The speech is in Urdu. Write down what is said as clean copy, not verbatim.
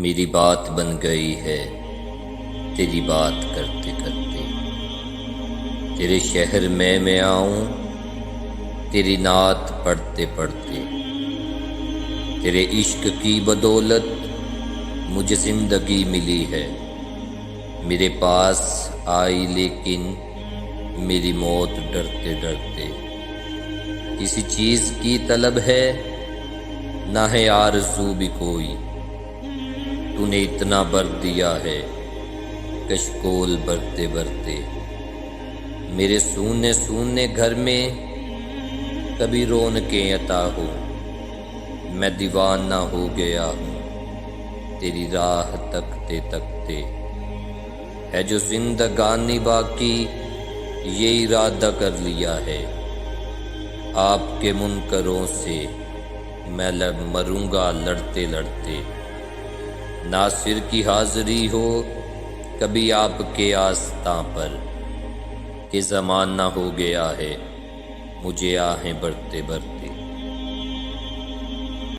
میری بات بن گئی ہے تیری بات کرتے کرتے، تیرے شہر میں آؤں تیری نعت پڑھتے پڑھتے، تیرے عشق کی بدولت مجھے زندگی ملی ہے، میرے پاس آئی لیکن میری موت ڈرتے ڈرتے، کسی چیز کی طلب ہے نہ ہے آرزو بھی کوئی، تو نے اتنا بر دیا ہے کشکول برتے برتے، میرے سونے سونے گھر میں کبھی رونقیں عطا ہو، میں دیوانہ ہو گیا ہوں تیری راہ تکتے تکتے، ہے جو زندگانی باقی یہ ارادہ کر لیا ہے، آپ کے منکروں سے میں مروں گا لڑتے لڑتے، ناصر کی حاضری ہو کبھی آپ کے آستاں پر، کہ زمانہ ہو گیا ہے مجھے آہیں بھرتے بھرتے۔